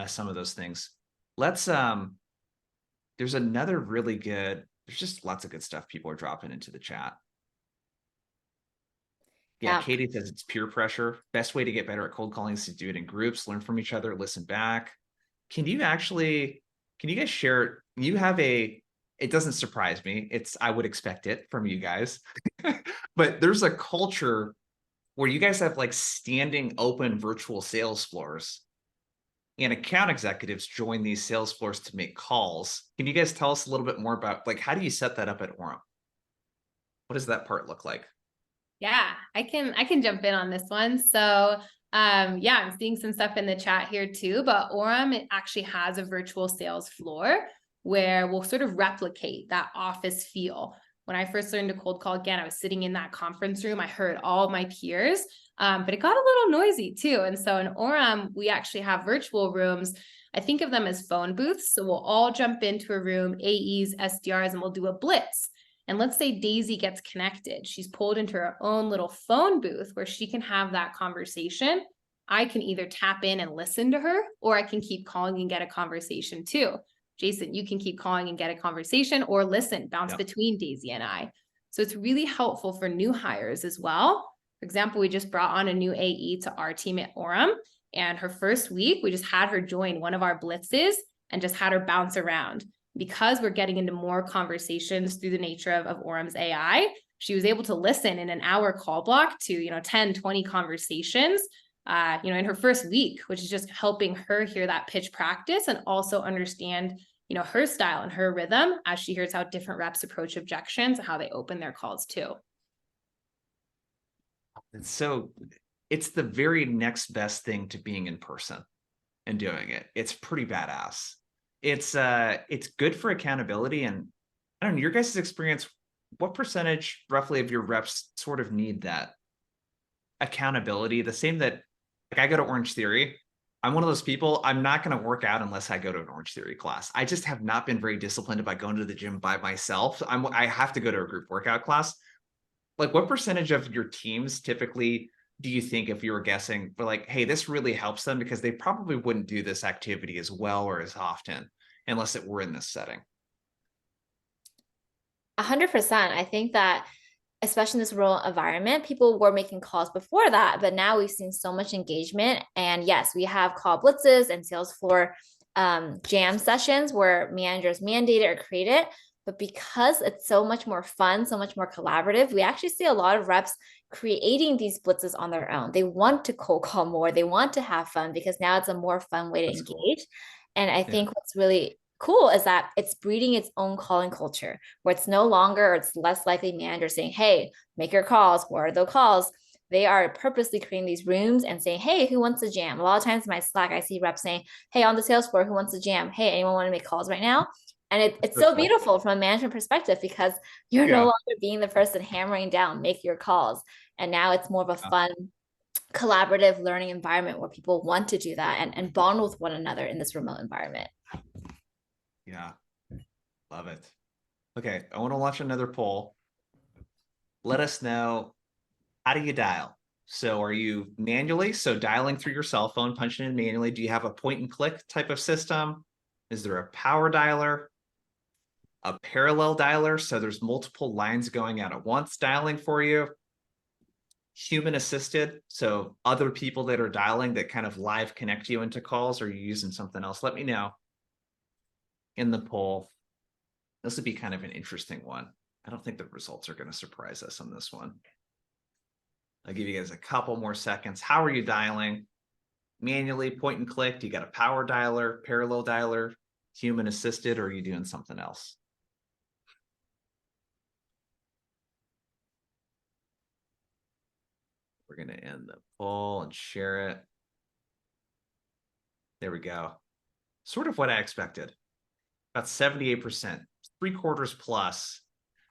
some of those things. Let's there's another really good, there's just lots of good stuff people are dropping into the chat. Yeah, Katie says it's peer pressure. Best way to get better at cold calling is to do it in groups, learn from each other, listen back. Can you guys share, you have it doesn't surprise me. I would expect it from you guys, but there's a culture where you guys have like standing open virtual sales floors, and account executives join these sales floors to make calls. Can you guys tell us a little bit more about, like, how do you set that up at Orum? What does that part look like? Yeah, I can jump in on this one. So yeah, I'm seeing some stuff in the chat here too, but Orum, it actually has a virtual sales floor where we'll sort of replicate that office feel. When I first learned to cold call, again, I was sitting in that conference room. I heard all of my peers, but it got a little noisy too. And so in Orum, we actually have virtual rooms. I think of them as phone booths. So we'll all jump into a room, AEs, SDRs, and we'll do a blitz. And let's say Daisy gets connected. She's pulled into her own little phone booth where she can have that conversation. I can either tap in and listen to her, or I can keep calling and get a conversation too. Jason, you can keep calling and get a conversation, or listen, bounce between Daisy and I. So it's really helpful for new hires as well. For example, we just brought on a new AE to our team at Orum, and her first week, we just had her join one of our blitzes and just had her bounce around. Because we're getting into more conversations through the nature of Orum's AI, she was able to listen in an hour call block to, 10, 20 conversations, in her first week, which is just helping her hear that pitch practice and also understand, her style and her rhythm as she hears how different reps approach objections and how they open their calls too. And so it's the very next best thing to being in person and doing it. It's pretty badass. It's good for accountability. And I don't know, your guys' experience, what percentage roughly of your reps sort of need that accountability? The same that, like, I go to Orange Theory. I'm one of those people, I'm not going to work out unless I go to an Orange Theory class. I just have not been very disciplined about going to the gym by myself. I have to go to a group workout class. Like, what percentage of your teams typically do you think, if you were guessing, but like, hey, this really helps them, because they probably wouldn't do this activity as well or as often unless it were in this setting? 100%. I think that especially in this rural environment, people were making calls before that, but now we've seen so much engagement. And yes, we have call blitzes and sales floor jam sessions where managers mandate it or create it. But because it's so much more fun, so much more collaborative, we actually see a lot of reps creating these blitzes on their own. They want to cold call more. They want to have fun because now it's a more fun way to engage. Cool. And I think what's really cool is that it's breeding its own calling culture where it's no longer, it's less likely managers saying, hey, make your calls. What are the calls? They are purposely creating these rooms and saying, hey, who wants to jam? A lot of times in my Slack, I see reps saying, hey, on the sales floor, who wants to jam? Hey, anyone want to make calls right now? And it's so beautiful from a management perspective because you're no longer being the person hammering down, make your calls. And now it's more of a fun, collaborative learning environment where people want to do that and bond with one another in this remote environment. Yeah, love it. Okay, I want to launch another poll. Let us know, how do you dial? So are you manually, so dialing through your cell phone, punching in manually? Do you have a point and click type of system? Is there a power dialer? a parallel dialer, so there's multiple lines going out at once dialing for you. Human assisted, so other people that are dialing that kind of live connect you into calls, or you're using something else. Let me know in the poll. This would be kind of an interesting one. I don't think the results are going to surprise us on this one. I'll give you guys a couple more seconds. How are you dialing? Manually, point and click? Do you got a power dialer, parallel dialer, human assisted, or are you doing something else? We're going to end the poll and share it. There we go. Sort of what I expected. About 78%, 3/4 plus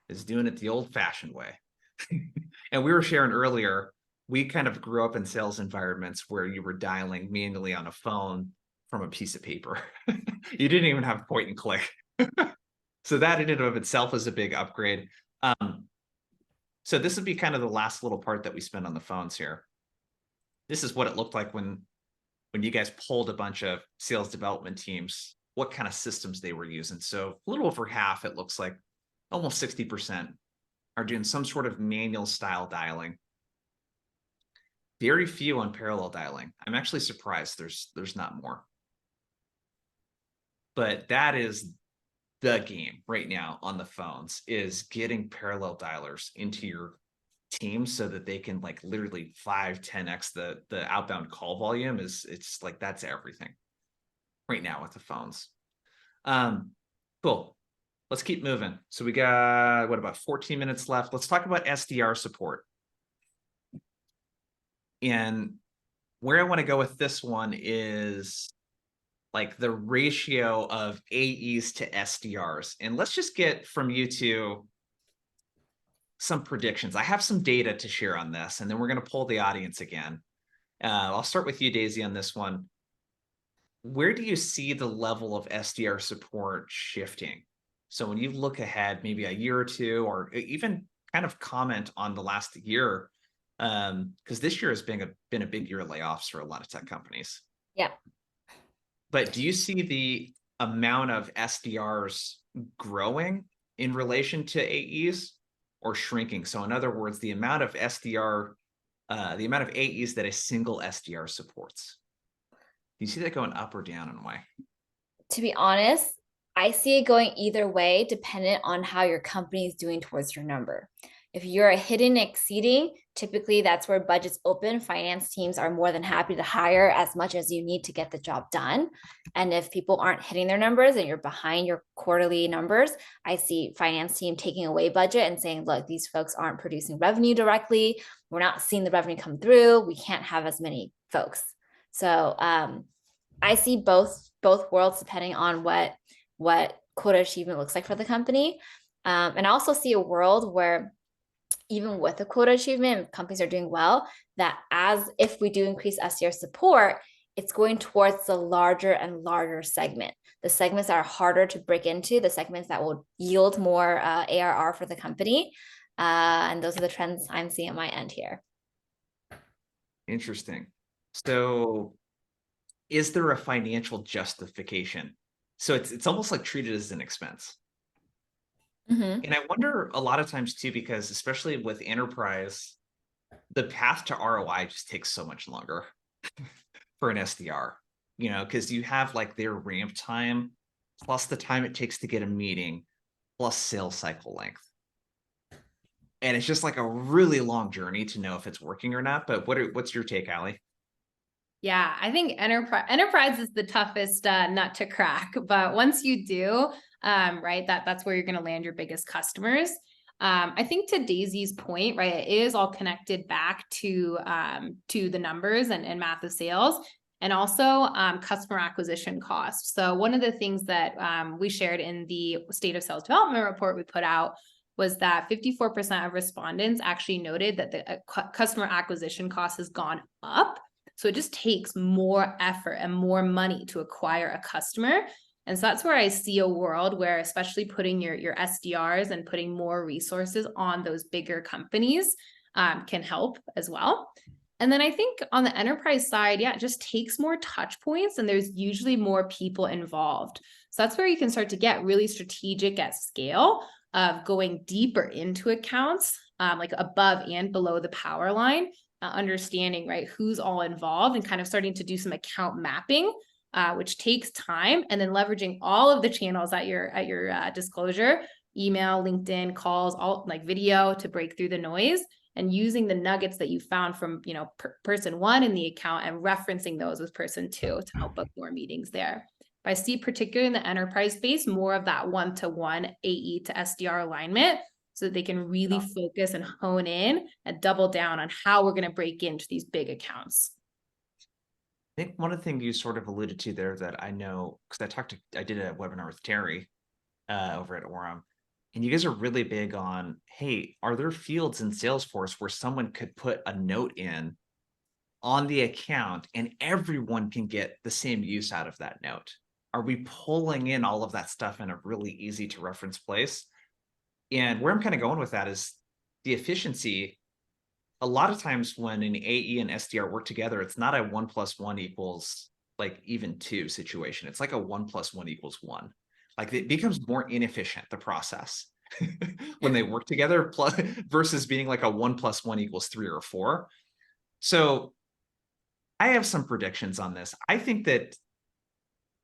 is doing it the old-fashioned way. And we were sharing earlier, we kind of grew up in sales environments where you were dialing manually on a phone from a piece of paper. You didn't even have point and click. So that in and of itself is a big upgrade. So this would be kind of the last little part that we spend on the phones here. This is what it looked like when you guys polled a bunch of sales development teams, what kind of systems they were using. So a little over half, it looks like almost 60% are doing some sort of manual style dialing. Very few on parallel dialing. I'm actually surprised there's not more. But that is the game right now on the phones, is getting parallel dialers into your team so that they can like literally 5-10x the outbound call volume. It's like that's everything right now with the phones. Cool. Let's keep moving. So we got what, about 14 minutes left. Let's talk about SDR support. And where I want to go with this one is like the ratio of AEs to SDRs. And let's just get from you two some predictions. I have some data to share on this, and then we're going to poll the audience again. I'll start with you, Daisy, on this one. Where do you see the level of SDR support shifting? So when you look ahead, maybe a year or two, or even kind of comment on the last year, because this year has been a big year of layoffs for a lot of tech companies. Yeah. But do you see the amount of SDRs growing in relation to AEs or shrinking? So in other words, the amount of SDR, the amount of AEs that a single SDR supports. Do you see that going up or down, and why? To be honest, I see it going either way, dependent on how your company is doing towards your number. If you're hitting and exceeding, typically that's where budgets open. Finance teams are more than happy to hire as much as you need to get the job done. And if people aren't hitting their numbers and you're behind your quarterly numbers, I see finance team taking away budget and saying, look, these folks aren't producing revenue directly. We're not seeing the revenue come through. We can't have as many folks. So I see both worlds depending on what quota achievement looks like for the company. And I also see a world where even with the quota achievement, companies are doing well, that as if we do increase SDR support, it's going towards the larger and larger segment. The segments that are harder to break into, the segments that will yield more ARR for the company. And those are the trends I'm seeing at my end here. Interesting. So is there a financial justification? So it's almost like treated as an expense. Mm-hmm. And I wonder a lot of times too, because especially with enterprise, the path to ROI just takes so much longer for an SDR, because you have like their ramp time plus the time it takes to get a meeting plus sales cycle length. And it's just like a really long journey to know if it's working or not. But what's your take, Allie? Yeah, I think enterprise is the toughest nut to crack. But once you do, right, that's where you're going to land your biggest customers. I think to Daisy's point, right, it is all connected back to the numbers and math of sales, and also customer acquisition costs. So one of the things that we shared in the State of Sales Development report we put out was that 54% of respondents actually noted that the customer acquisition cost has gone up. So it just takes more effort and more money to acquire a customer. And so that's where I see a world where, especially putting your SDRs and putting more resources on those bigger companies can help as well. And then I think on the enterprise side, yeah, it just takes more touch points and there's usually more people involved. So that's where you can start to get really strategic at scale of going deeper into accounts, like above and below the power line, understanding, right, who's all involved and kind of starting to do some account mapping, which takes time, and then leveraging all of the channels at your disclosure, email, LinkedIn, calls, all like video to break through the noise, and using the nuggets that you found from, person one in the account and referencing those with person two to help book more meetings there. But I see, particularly in the enterprise space, more of that one-to-one AE to SDR alignment so that they can really focus and hone in and double down on how we're going to break into these big accounts. I think one of the things you sort of alluded to there that I know, because I did a webinar with Terry over at Orum, and you guys are really big on, hey, are there fields in Salesforce where someone could put a note in on the account and everyone can get the same use out of that note? Are we pulling in all of that stuff in a really easy to reference place? And where I'm kind of going with that is the efficiency. A lot of times when an AE and SDR work together, it's not a 1 + 1 equals like even 2 situation. It's like a 1 + 1 = 1. Like it becomes more inefficient, the process, when they work together, plus versus being like a 1 + 1 = 3 or 4. So I have some predictions on this. I think that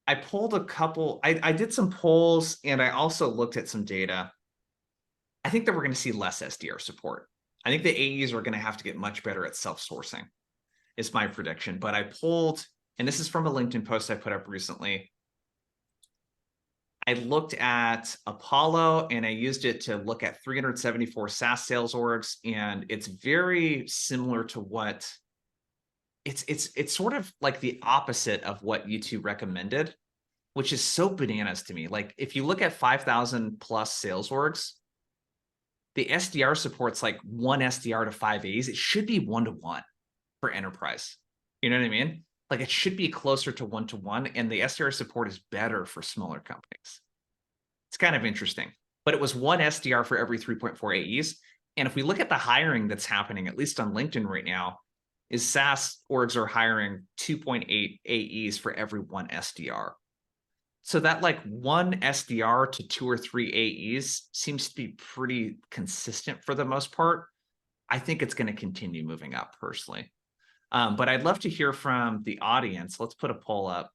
I pulled a couple, I did some polls and I also looked at some data. I think that we're going to see less SDR support. I think the AEs are going to have to get much better at self-sourcing, is my prediction. But I pulled, and this is from a LinkedIn post I put up recently. I looked at Apollo and I used it to look at 374 SaaS sales orgs, and it's very similar to what it's sort of like the opposite of what you two recommended, which is so bananas to me. Like if you look at 5,000 plus sales orgs, the SDR support's like 1 SDR to 5 As. It should be 1-to-1 for enterprise. You know what I mean? Like it should be closer to 1-to-1, and the SDR support is better for smaller companies. It's kind of interesting, but it was 1 SDR for every 3.4 AEs. And if we look at the hiring that's happening, at least on LinkedIn right now, is SaaS orgs are hiring 2.8 AEs for every 1 SDR. So that like 1 SDR to 2 or 3 AEs seems to be pretty consistent for the most part. I think it's going to continue moving up personally. But I'd love to hear from the audience. Let's put a poll up.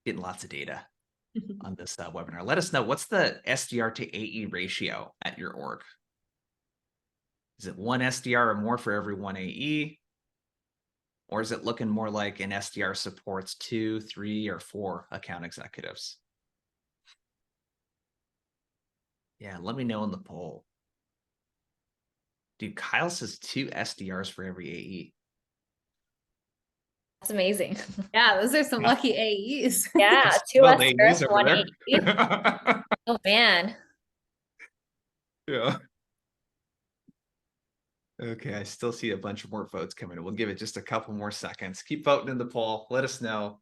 Getting lots of data on this webinar. Let us know, what's the SDR to AE ratio at your org? Is it 1 SDR or more for every 1 AE? Or is it looking more like an SDR supports 2, 3, or 4 account executives? Yeah, let me know in the poll. Dude, Kyle says 2 SDRs for every AE. That's amazing. Yeah, those are some lucky AEs. Yeah, 2 Well, SDRs, AEs over 1 there. AE. Oh man. Yeah. Okay, I still see a bunch more votes coming in. We'll give it just a couple more seconds. Keep voting in the poll. Let us know.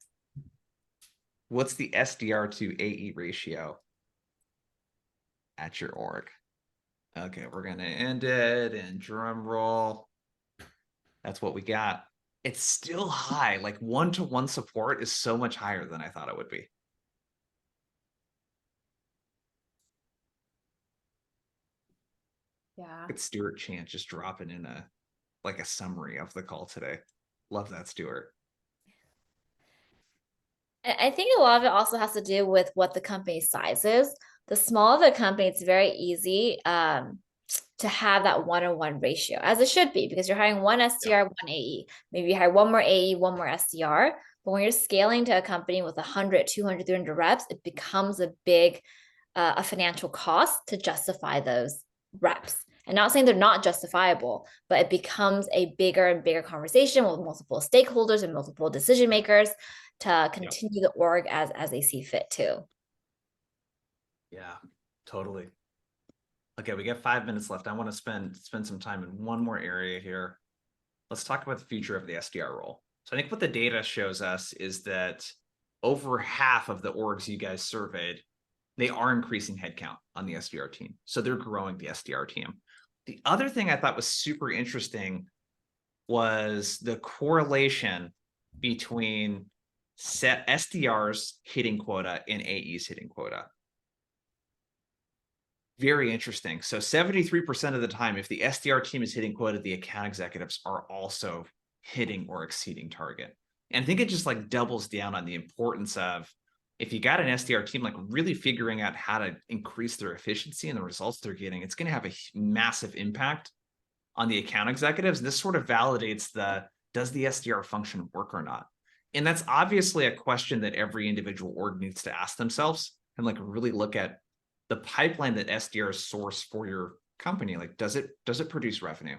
What's the SDR to AE ratio at your org? Okay, we're going to end it and drum roll. That's what we got. It's still high. Like 1-to-1 support is so much higher than I thought it would be. Yeah. It's Stuart Chant just dropping in a summary of the call today. Love that, Stuart. I think a lot of it also has to do with what the company size is. The smaller the company, it's very easy to have that 1-to-1 ratio, as it should be, because you're hiring 1 SDR, 1 AE. Maybe you hire 1 more AE, 1 more SDR. But when you're scaling to a company with 100, 200, 300 reps, it becomes a big a financial cost to justify those reps. And not saying they're not justifiable, but it becomes a bigger and bigger conversation with multiple stakeholders and multiple decision makers to continue the org as they see fit too. Yeah, totally. Okay, we got 5 minutes left. I want to spend some time in one more area here. Let's talk about the future of the SDR role. So I think what the data shows us is that over half of the orgs you guys surveyed, they are increasing headcount on the SDR team. So they're growing the SDR team. The other thing I thought was super interesting was the correlation between SDRs hitting quota and AEs hitting quota. Very interesting. So 73% of the time, if the SDR team is hitting quota, the account executives are also hitting or exceeding target. And I think it just like doubles down on the importance of, if you got an SDR team, like really figuring out how to increase their efficiency and the results they're getting, it's going to have a massive impact on the account executives. This sort of validates does the SDR function work or not? And that's obviously a question that every individual org needs to ask themselves and like really look at the pipeline that SDRs source for your company. Like, does it produce revenue?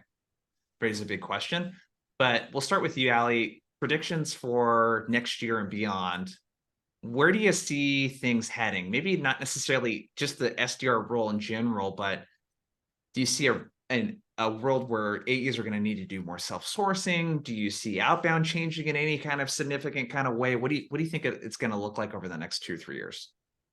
Raises a big question. But we'll start with you, Allie. Predictions for next year and beyond. Where do you see things heading? Maybe not necessarily just the SDR role in general, but do you see a world where AEs are going to need to do more self-sourcing? Do you see outbound changing in any kind of significant kind of way? What do you think it's going to look like over the next 2 or 3 years?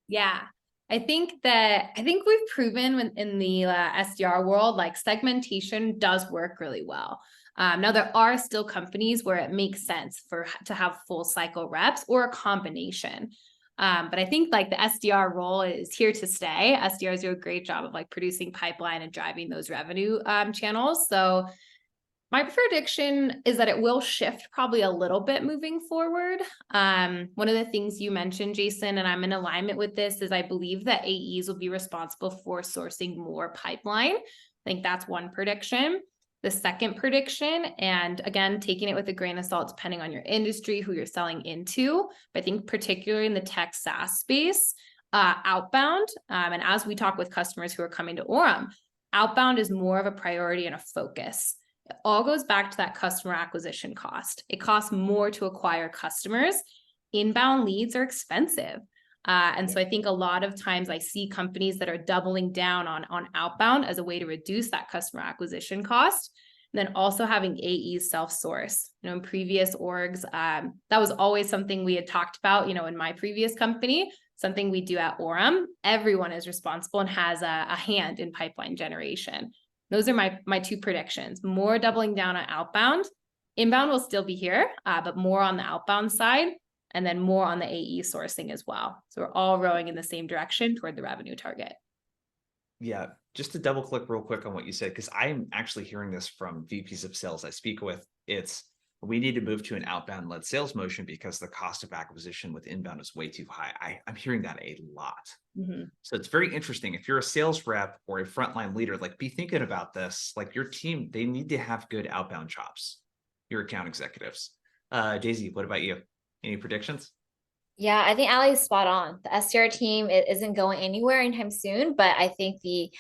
Yeah, I think we've proven in the SDR world, like segmentation does work really well. Now there are still companies where it makes sense to have full cycle reps or a combination. But I think like the SDR role is here to stay. SDRs do a great job of like producing pipeline and driving those revenue channels. So my prediction is that it will shift probably a little bit moving forward. One of the things you mentioned, Jason, and I'm in alignment with this, is I believe that AEs will be responsible for sourcing more pipeline. I think that's one prediction. The second prediction, and again, taking it with a grain of salt, depending on your industry, who you're selling into, but I think particularly in the tech SaaS space, outbound, and as we talk with customers who are coming to Orum, outbound is more of a priority and a focus. It all goes back to that customer acquisition cost. It costs more to acquire customers. Inbound leads are expensive. And so I think a lot of times I see companies that are doubling down on outbound as a way to reduce that customer acquisition cost. And then also having AEs self-source. In previous orgs, that was always something we had talked about, in my previous company, something we do at Orum. Everyone is responsible and has a hand in pipeline generation. Those are my 2 predictions. More doubling down on outbound. Inbound will still be here, but more on the outbound side, and then more on the AE sourcing as well. So we're all rowing in the same direction toward the revenue target. Yeah, just to double click real quick on what you said, because I'm actually hearing this from VPs of sales I speak with. We need to move to an outbound led sales motion because the cost of acquisition with inbound is way too high. I'm hearing that a lot. Mm-hmm. So it's very interesting. If you're a sales rep or a frontline leader, like be thinking about this, like your team, they need to have good outbound chops, your account executives. Daisy, what about you? Any predictions? Yeah, I think Allie's spot on. The SDR team isn't going anywhere anytime soon, but I think the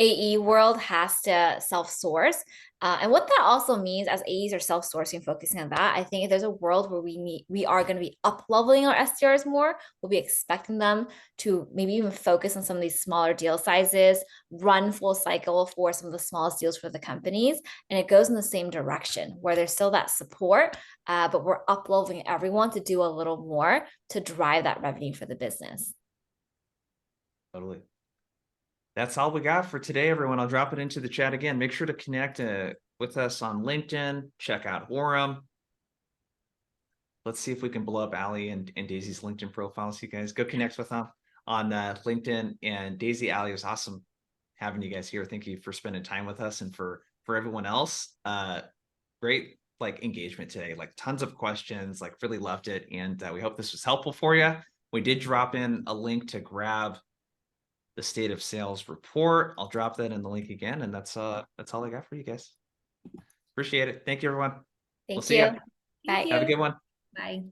AE world has to self-source. And what that also means, as AEs are self-sourcing, focusing on that, I think if there's a world where we are going to be up-leveling our SDRs more, we'll be expecting them to maybe even focus on some of these smaller deal sizes, run full cycle for some of the smallest deals for the companies. And it goes in the same direction where there's still that support, but we're up-leveling everyone to do a little more to drive that revenue for the business. Totally. That's all we got for today, everyone. I'll drop it into the chat again. Make sure to connect with us on LinkedIn. Check out Orum. Let's see if we can blow up Allie and Daisy's LinkedIn profiles. You guys go connect with them on LinkedIn. And Daisy, Allie, it was awesome having you guys here. Thank you for spending time with us, and for everyone else. Great engagement today. Tons of questions. Really loved it, and we hope this was helpful for you. We did drop in a link to grab the state of sales report. I'll drop that in the link again, and that's all I got for you guys. Appreciate it. Thank you, everyone. Thank you. See you. Bye. Have a good one. Bye.